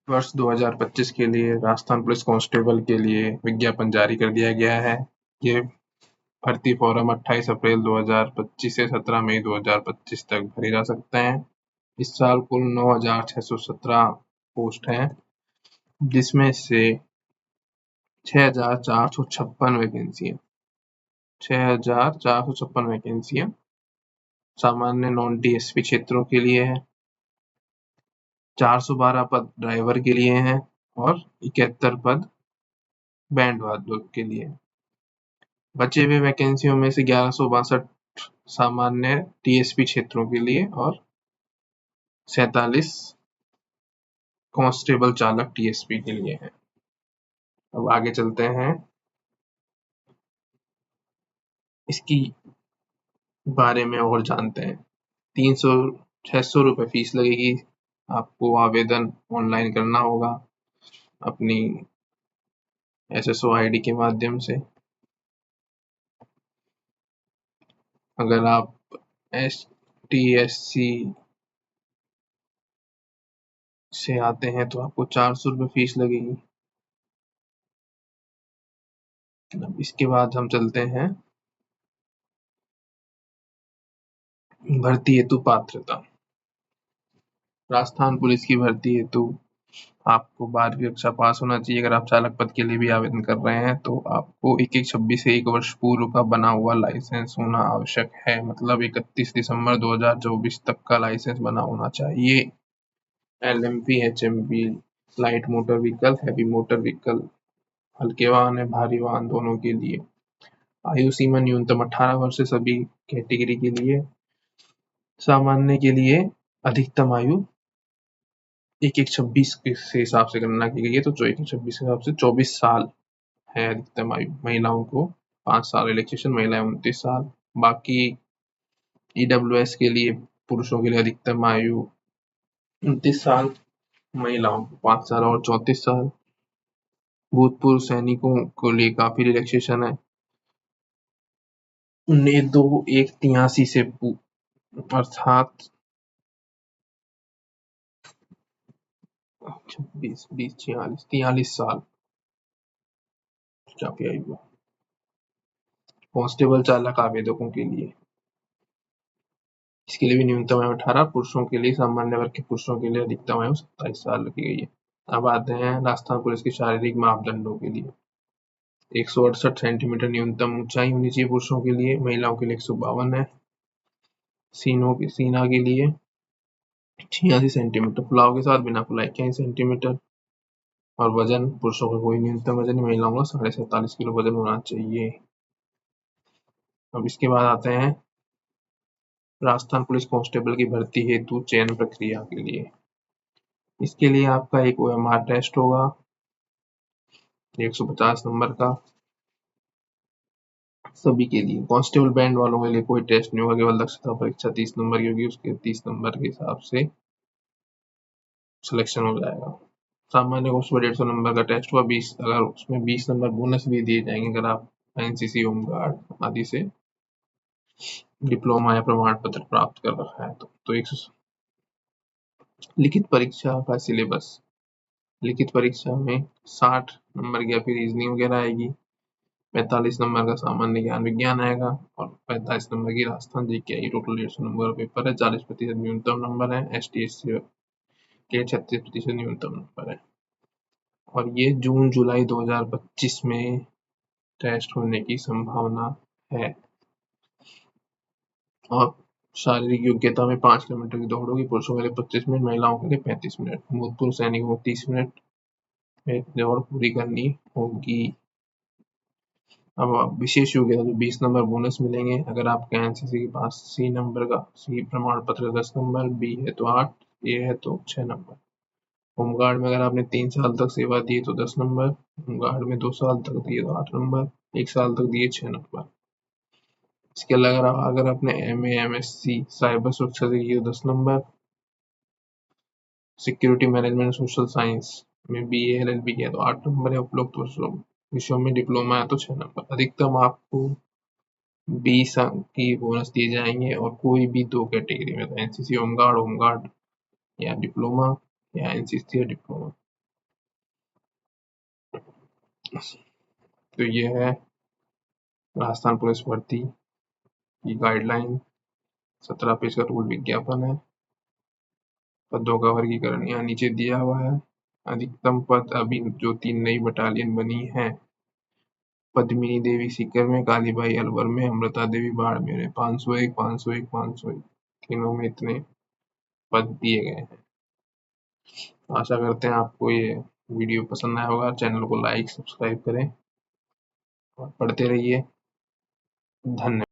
वर्ष 2025 के लिए राजस्थान पुलिस कांस्टेबल के लिए विज्ञापन जारी कर दिया गया है। ये भर्ती फॉर्म 28 अप्रैल 2025 से 17 मई 2025 तक भरे जा सकते हैं। इस साल कुल 9,617 पोस्ट हैं, जिसमें से 6,456 वैकेंसियां सामान्य नॉन डीएसपी क्षेत्रों के लिए है, 412 पद ड्राइवर के लिए हैं और 71 पद बैंड वादक के लिए। बचे हुए वैकेंसियों में से 1162 सामान्य टीएसपी क्षेत्रों के लिए और 47 कांस्टेबल चालक टीएसपी के लिए है। अब आगे चलते हैं, इसकी बारे में और जानते हैं। 600 रुपये फीस लगेगी। आपको आवेदन ऑनलाइन करना होगा अपनी SSO ID के माध्यम से। अगर आप STSC से आते हैं तो आपको 400 रुपये फीस लगेगी। अब इसके बाद हम चलते हैं भर्ती हेतु पात्रता। राजस्थान पुलिस की भर्ती हेतु आपको 12वीं कक्षा पास होना चाहिए। अगर आप चालक पद के लिए भी आवेदन कर रहे हैं तो आपको 1/1/26 से 1 वर्ष पूर्व का बना हुआ लाइसेंस होना आवश्यक है। मतलब 31 दिसंबर 2024 तक का लाइसेंस बना होना चाहिए। LMP, HMP, light motor vehicle, heavy motor vehicle, हल्के वाहन है भारी वाहन दोनों के लिए। आयु सीमा न्यूनतम 18 वर्ष है सभी कैटेगरी के लिए। सामान्य के लिए अधिकतम आयु 1/1/26 के हिसाब से गणना की गई है, तो 1/1/26 के हिसाब से 24 साल है अधिकतम आयु। महिलाओं को 5 साल रिलैक्सेशन, महिलाएं 29 साल। बाकी EWS के लिए पुरुषों के लिए अधिकतम आयु 29 साल, महिलाओं को 5 साल और 34 साल। भूतपूर्व सैनिकों को लिए काफी रिलैक्सेशन है। 19/2/1/83 से अर्थात 26, 20, 46, 43 साल काफी आयु है। कांस्टेबल चालक आवेदकों के लिए इसके लिए भी न्यूनतम आयु 18, पुरुषों के लिए सामान्य वर्ग के पुरुषों के लिए अधिकतम आयु 27 साल रखी गई है। अब आते हैं राजस्थान पुलिस के शारीरिक मापदंडों के लिए। 168 सेंटीमीटर न्यूनतम ऊंचाई होनी चाहिए पुरुषों के लिए, महिलाओं के लिए 152 है। सीना के लिए 86 सेंटीमीटर, फुलाव के साथ बिना फुलाव 81 सेंटीमीटर। और वजन पुरुषों का कोई न्यूनतम वजन, महिलाओं का 47.5 किलो वजन होना चाहिए। अब इसके बाद आते हैं राजस्थान पुलिस कांस्टेबल की भर्ती हेतु चयन प्रक्रिया के लिए। इसके लिए आपका एक OMR टेस्ट होगा 150 नंबर का सभी के लिए। कांस्टेबल बैंड वालों के लिए कोई टेस्ट नहीं होगा, केवल दक्षता परीक्षा 30 नंबर की होगी। उसके 30 नंबर के हिसाब से सिलेक्शन हो जाएगा। सामान्य कोर्स में 150 नंबर का टेस्ट हुआ, 20 अगर उसमें 20 नंबर बोनस भी दिए जाएंगे अगर आप NCC, होमगार्ड आदि से डिप्लोमा या प्रमाण पत्र प्राप्त कर रखा है तो 100। लिखित परीक्षा का सिलेबस। लिखित परीक्षा में 60 नंबर की आपकी रीजनिंग वगैरह आएगी, 45 नंबर का सामान्य ज्ञान विज्ञान आएगा और 45 नंबर की राजस्थान जीके आएगी। टोटल 150 नंबर का पेपर है। 40% न्यूनतम नंबर है। STSC के 36% न्यूनतम नंबर है। और ये जून जुलाई 2025 में टेस्ट होने की संभावना है। और शारीरिक योग्यता में 5 किलोमीटर की दौड़ होगी, पुरुषों के लिए 25 मिनट, महिलाओं के लिए 35 मिनट। भूतपूर्व सैनिकों को 30 मिनट में दौड़ पूरी करनी होगी। अब विशेष योग्यता तो 20 नंबर बोनस मिलेंगे अगर आपका NCC के पास C नंबर का C प्रमाण पत्र 10 नंबर, B है तो 8, A है तो 6 नंबर। होमगार्ड में अगर आपने 3 साल तक सेवा दी तो 10 नंबर, होमगार्ड में 2 साल तक दिए तो 8 नंबर, 1 साल तक दिए 6 नंबर। इसके अलावा अगर आपने MA MSc साइबर सुरक्षा से किए तो 10 number, security management social science में BA LLB किया तो 8 नंबर है। उपरोक्त विषयों में डिप्लोमा है तो 6 नंबर। अधिकतम आपको 20 अंक की बोनस दिए जाएंगे और कोई भी 2 कैटेगरी में, तो NCC, होमगार्ड या डिप्लोमा या एनसीसी डिप्लोमा। तो ये है राजस्थान पुलिस भर्ती की गाइडलाइन। 17 पेज का रूल विज्ञापन है। पदों का वर्गीकरण यहाँ नीचे दिया हुआ है। अधिकतम पद अभी जो 3 नई बटालियन बनी है, पद्मिनी देवी सीकर में, कालीबाई अलवर में, अमृता देवी बाड़मेर में, 501, 501, 501 तीनों में इतने पद दिए गए हैं। आशा करते हैं आपको ये वीडियो पसंद आया होगा। चैनल को लाइक सब्सक्राइब करें और पढ़ते रहिए। धन्यवाद।